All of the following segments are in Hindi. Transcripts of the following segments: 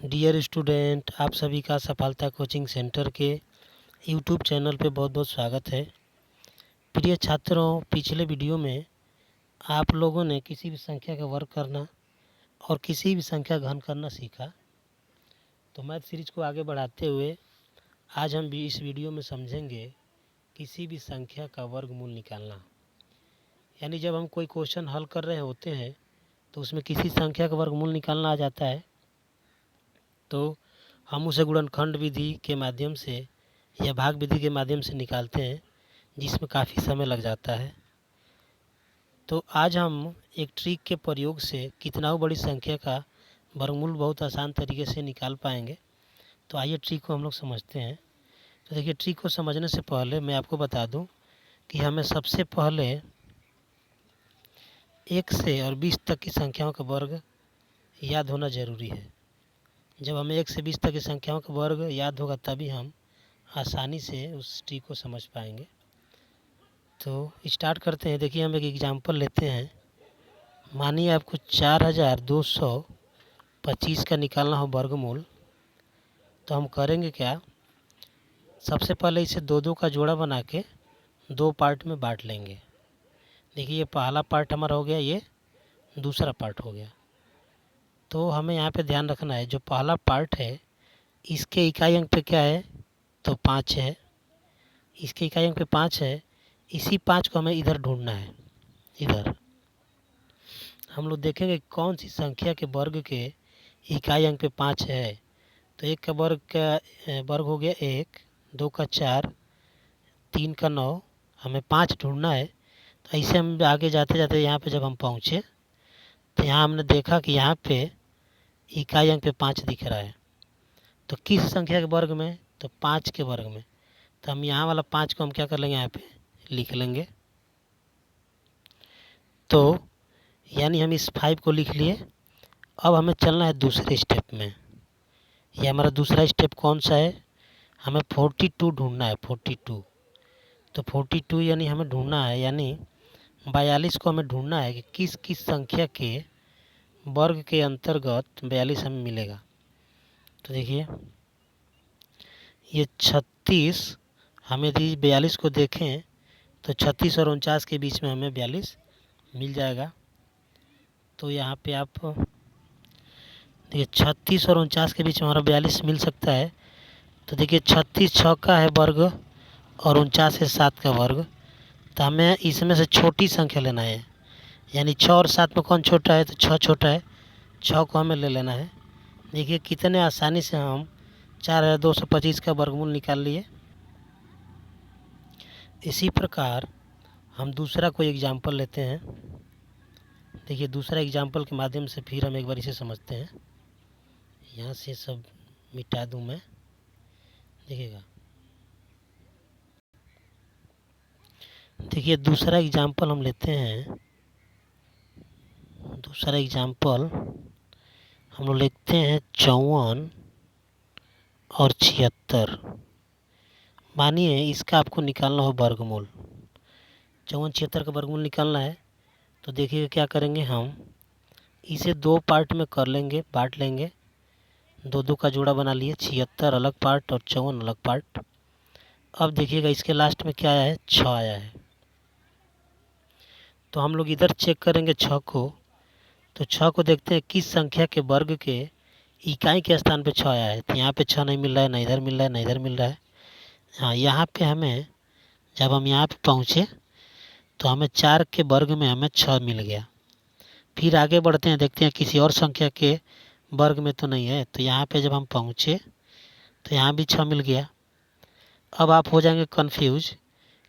डियर स्टूडेंट, आप सभी का सफलता कोचिंग सेंटर के यूट्यूब चैनल पे बहुत बहुत स्वागत है। प्रिय छात्रों, पिछले वीडियो में आप लोगों ने किसी भी संख्या का वर्ग करना और किसी भी संख्या घन करना सीखा। तो मैथ सीरीज को आगे बढ़ाते हुए आज हम भी इस वीडियो में समझेंगे किसी भी संख्या का वर्गमूल निकालना। यानी जब हम कोई क्वेश्चन हल कर रहे होते हैं तो उसमें किसी संख्या का वर्गमूल निकालना आ जाता है, तो हम उसे गुणनखंड विधि के माध्यम से या भाग विधि के माध्यम से निकालते हैं, जिसमें काफ़ी समय लग जाता है। तो आज हम एक ट्रिक के प्रयोग से कितना बड़ी संख्या का वर्गमूल बहुत आसान तरीके से निकाल पाएंगे। तो आइए ट्रिक को हम लोग समझते हैं। तो देखिए, ट्रिक को समझने से पहले मैं आपको बता दूं कि हमें सबसे पहले 1 से और 20 तक की संख्याओं का वर्ग याद होना ज़रूरी है। जब हमें 1 से 20 तक की संख्याओं का वर्ग याद होगा तभी हम आसानी से उस ट्रिक को समझ पाएंगे। तो स्टार्ट करते हैं। देखिए, हम एक एग्जांपल लेते हैं। मानिए आपको 4225 का निकालना हो वर्गमूल। तो हम करेंगे क्या, सबसे पहले इसे दो दो का जोड़ा बना के दो पार्ट में बांट लेंगे। देखिए, ये पहला पार्ट हमारा हो गया, ये दूसरा पार्ट हो गया। तो हमें यहाँ पे ध्यान रखना है, जो पहला पार्ट है इसके इकाई अंक पे क्या है, तो 5 है। इसके इकाई अंक पे 5 है। इसी 5 को हमें इधर ढूंढना है। इधर हम लोग देखेंगे कौन सी संख्या के वर्ग के इकाई अंक पे 5 है। तो 1 का वर्ग हो गया 1, 2 का 4, 3 का 9, हमें 5 ढूंढना है। तो ऐसे हम आगे जाते जाते यहाँ पे जब हम पहुँचे तो यहाँ हमने देखा कि यहाँ पे इकाई अंक पे 5 दिख रहा है। तो किस संख्या के वर्ग में, तो 5 के वर्ग में। तो हम यहाँ वाला 5 को हम क्या कर लेंगे, यहाँ पे लिख लेंगे। तो यानी हम इस 5 को लिख लिए। अब हमें चलना है दूसरे स्टेप में। ये हमारा दूसरा स्टेप कौन सा है, हमें 42 ढूंढना है। 42, तो 42 यानी हमें ढूंढना है, यानी 42 को हमें ढूंढना है कि किस किस संख्या के वर्ग के अंतर्गत 42 हमें मिलेगा। तो देखिए, ये 36, हमें यदि 42 को देखें तो 36 और 49 के बीच में हमें 42 मिल जाएगा। तो यहाँ पे आप देखिए, 36 और 49 के बीच में हमारा 42 मिल सकता है। तो देखिए, 36 6 का है वर्ग और 49 है 7 का वर्ग। तो हमें इसमें से छोटी संख्या लेना है, यानी 6 और 7 में कौन छोटा है, तो 6 छोटा है। 6 को हमें ले लेना है। देखिए कितने आसानी से हम 4225 का वर्गमूल निकाल लिए। इसी प्रकार हम दूसरा कोई एग्जाम्पल लेते हैं। देखिए, दूसरा एग्जाम्पल के माध्यम से फिर हम एक बार इसे समझते हैं। यहाँ से सब मिटा दूँ मैं, देखिएगा। देखिए, दूसरा एग्जाम्पल हम लेते हैं। दूसरा एग्जाम्पल हम लोग लिखते हैं 54 और 76। मानिए इसका आपको निकालना हो वर्गमूल। 54 76 का वर्गमूल निकालना है। तो देखिए क्या करेंगे, हम इसे दो पार्ट में कर लेंगे, बांट लेंगे। दो दो का जोड़ा बना लिए, 76 अलग पार्ट और 54 अलग पार्ट। अब देखिएगा इसके लास्ट में क्या आया है, 6 आया है। तो हम लोग इधर चेक करेंगे 6 को। तो 6 को देखते हैं किस संख्या के वर्ग के इकाई के स्थान पे 6 आया है। तो यहाँ पे 6 नहीं मिल रहा है, ना इधर मिल रहा है, ना इधर मिल रहा है। हाँ, यहाँ पे हमें, जब हम यहाँ पे पहुँचे तो हमें 4 के वर्ग में हमें 6 मिल गया। फिर आगे बढ़ते हैं, देखते हैं किसी और संख्या के वर्ग में तो नहीं है। तो यहाँ पे जब हम पहुँचे तो यहाँ भी 6 मिल गया। अब आप हो जाएंगे कन्फ्यूज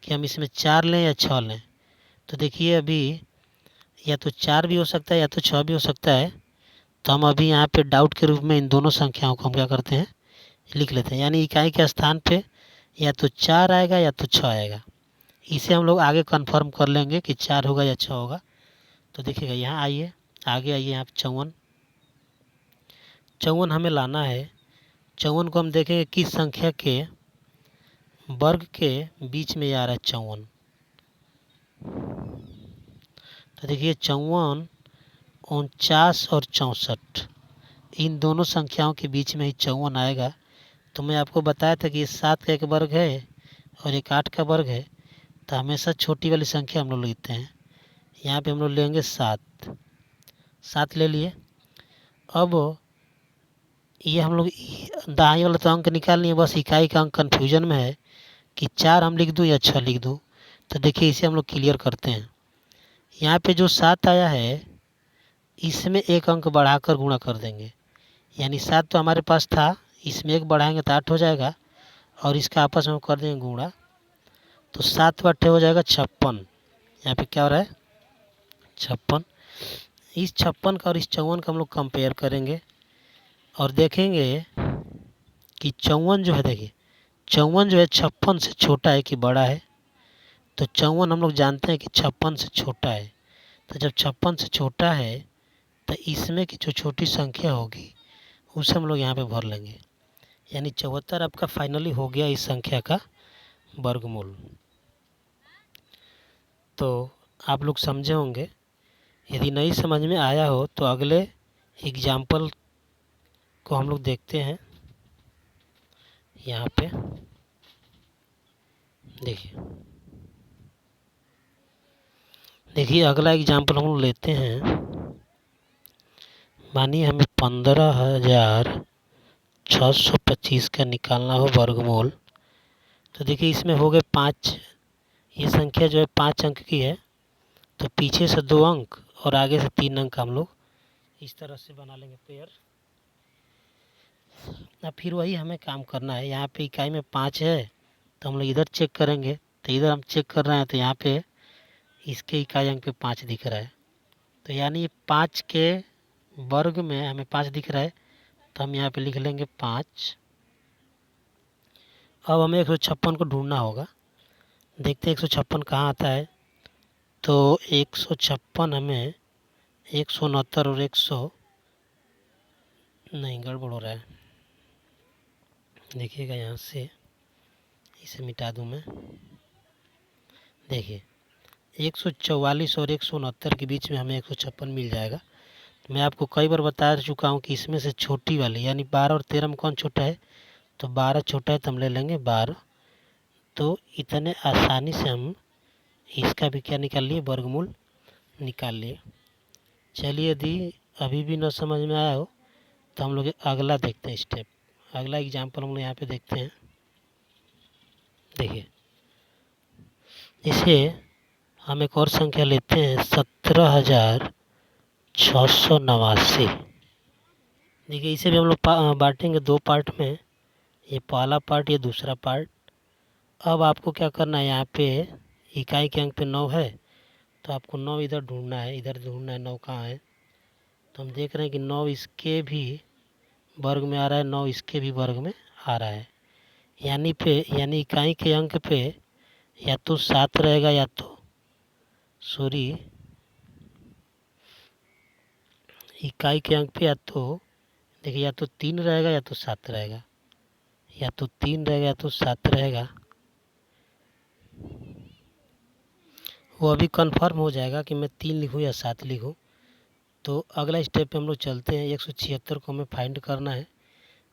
कि हम इसमें 4 लें या 6 लें। तो देखिए, अभी या तो 4 भी हो सकता है या तो 6 भी हो सकता है। तो हम अभी यहाँ पे डाउट के रूप में इन दोनों संख्याओं को हम क्या करते हैं, लिख लेते हैं। यानी इकाई के स्थान पे या तो 4 आएगा या तो 6 आएगा। इसे हम लोग आगे कन्फर्म कर लेंगे कि 4 होगा या 6 होगा। तो देखिएगा, यहाँ आइए, आगे आइए, यहाँ 54 हमें लाना है। 54 को हम देखेंगे किस संख्या के वर्ग के बीच में आ रहा है 54। तो देखिए, 54, 49 और 64, इन दोनों संख्याओं के बीच में ही 54 आएगा। तो मैं आपको बताया था कि ये 7 का एक वर्ग है और एक 8 का वर्ग है, तो हमेशा छोटी वाली संख्या हम लोग लेते हैं। यहाँ पे हम लोग लेंगे 7, 7 ले लिए। अब ये हम लोग दाएं वाला तो अंक निकाल लिए, बस इकाई का अंक कन्फ्यूजन में है कि 4 हम लिख दूँ या 6 लिख दूँ। तो देखिए इसे हम लोग क्लियर करते हैं। यहाँ पे जो 7 आया है इसमें एक अंक बढ़ाकर गुणा कर देंगे, यानी 7 तो हमारे पास था, इसमें एक बढ़ाएंगे तो 8 हो जाएगा और इसका आपस में कर देंगे गुणा, तो 7 बटे हो जाएगा 56। यहाँ पे क्या हो रहा है 56। इस 56 का और इस 54 का हम लोग कंपेयर करेंगे और देखेंगे कि 54 जो है, देखिए 54 जो है 56 से छोटा है कि बड़ा है। तो 54 हम लोग जानते हैं कि 56 से छोटा है। तो जब 56 से छोटा है तो इसमें की जो छोटी संख्या होगी उसे हम लोग यहाँ पे भर लेंगे, यानी 74 आपका फाइनली हो गया इस संख्या का वर्गमूल। तो आप लोग समझे होंगे। यदि नहीं समझ में आया हो तो अगले एग्जाम्पल को हम लोग देखते हैं। यहाँ पे देखिए अगला एग्जाम्पल हम लोग लेते हैं। मानिए हमें 15,625 का निकालना हो वर्गमूल। तो देखिए इसमें हो गए 5, ये संख्या जो है 5 अंक की है, तो पीछे से 2 अंक और आगे से 3 अंक हम लोग इस तरह से बना लेंगे पेयर। अब फिर वही हमें काम करना है। यहाँ पे इकाई में 5 है तो हम लोग इधर चेक करेंगे, तो इधर हम चेक कर रहे हैं तो यहाँ पे इसके इकाई अंक पे 5 दिख रहा है, तो यानी 5 के वर्ग में हमें 5 दिख रहा है, तो हम यहाँ पे लिख लेंगे 5। अब हमें 156 को ढूंढना होगा। देखते हैं 156 कहाँ आता है। तो 156 हमें 169 और 100 नहीं, गड़बड़ हो रहा है। देखिएगा यहाँ से इसे मिटा दूँ मैं। देखिए 144 और 169 के बीच में हमें 156 मिल जाएगा। मैं आपको कई बार बता चुका हूँ कि इसमें से छोटी वाली यानी 12 और 13 में कौन छोटा है, तो 12 छोटा है तो हम ले लेंगे 12। तो इतने आसानी से हम इसका भी क्या निकाल लिए, वर्गमूल निकाल लिए। चलिए यदि अभी भी न समझ में आया हो तो हम लोग अगला देखते हैं स्टेप। अगला एग्जाम्पल हम लोग यहाँ पे देखते हैं। देखिए इसे हम एक और संख्या लेते हैं 17,689। देखिए इसे भी हम लोग बांटेंगे 2 पार्ट में, ये पहला पार्ट, ये दूसरा पार्ट। अब आपको क्या करना है, यहाँ पे इकाई के अंक पे 9 है तो आपको 9 इधर ढूंढना है, इधर ढूंढना है 9 कहाँ है। तो हम देख रहे हैं कि 9 इसके भी वर्ग में आ रहा है, 9 इसके भी वर्ग में आ रहा है, यानी इकाई के अंक पे या तो 7 रहेगा या तो इकाई के अंक पे या तो देखिए या तो 3 रहेगा या तो 7 रहेगा, या तो 3 रहेगा या तो 7 रहेगा। वो अभी कंफर्म हो जाएगा कि मैं 3 लिखूँ या 7 लिखूँ। तो अगला स्टेप पे हम लोग चलते हैं। 176 को हमें फाइंड करना है।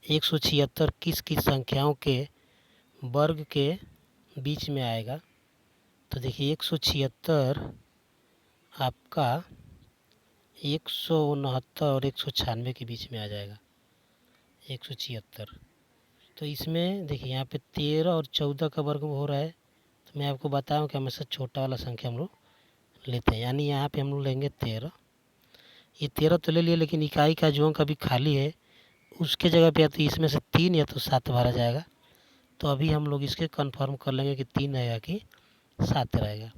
176 किस किस संख्याओं के वर्ग के बीच में आएगा। तो देखिए 176 आपका 169 और 196 के बीच में आ जाएगा 176। तो इसमें देखिए यहाँ पे 13 और 14 का वर्ग हो रहा है, तो मैं आपको बताऊँ कि हमेशा छोटा वाला संख्या हम लोग लेते हैं, यानी यहाँ पे हम लोग लेंगे 13। ये 13 तो ले लिए, लेकिन इकाई का जो अंक अभी खाली है उसके जगह पे या तो इसमें से 3 या तो 7 भरा जाएगा। तो अभी हम लोग इसके कंफर्म कर लेंगे कि 3 रहेगा कि 7 रहेगा।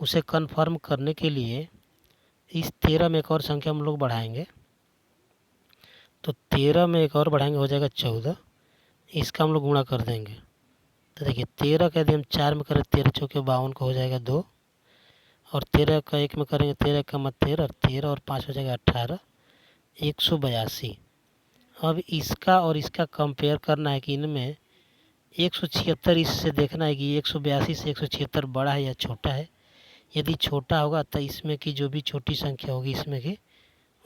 उसे कंफर्म करने के लिए इस 13 में एक और संख्या हम लोग बढ़ाएंगे। तो 13 में एक और बढ़ाएंगे, हो जाएगा 14। इसका हम लोग गुणा कर देंगे। तो देखिए 13 का यदि हम 4 में करें 13 चौके 52 का हो जाएगा 2, और 13 का 1 में करेंगे 13 का मत 13, और 13 और 5 हो जाएगा 18, 182। अब इसका और इसका कंपेयर करना है कि इनमें 176 इससे देखना है कि 182 से 176 बड़ा है या छोटा है। यदि छोटा होगा तो इसमें की जो भी छोटी संख्या होगी इसमें की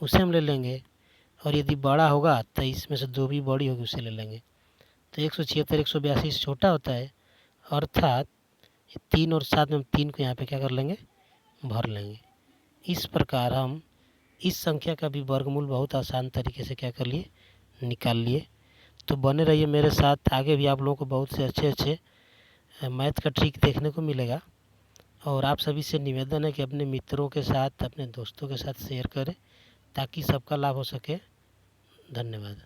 उसे हम ले लेंगे, और यदि बड़ा होगा तो इसमें से 2 भी बड़ी होगी उसे ले लेंगे। तो 176 182 से छोटा होता है, अर्थात 3 और 7 में हम 3 को यहाँ पे क्या कर लेंगे, भर लेंगे। इस प्रकार हम इस संख्या का भी वर्गमूल बहुत आसान तरीके से क्या कर लिए, निकाल लिए। तो बने रहिए मेरे साथ, आगे भी आप लोगों को बहुत से अच्छे अच्छे मैथ का ट्रिक देखने को मिलेगा। और आप सभी से निवेदन है कि अपने मित्रों के साथ, अपने दोस्तों के साथ शेयर करें ताकि सबका लाभ हो सके। धन्यवाद।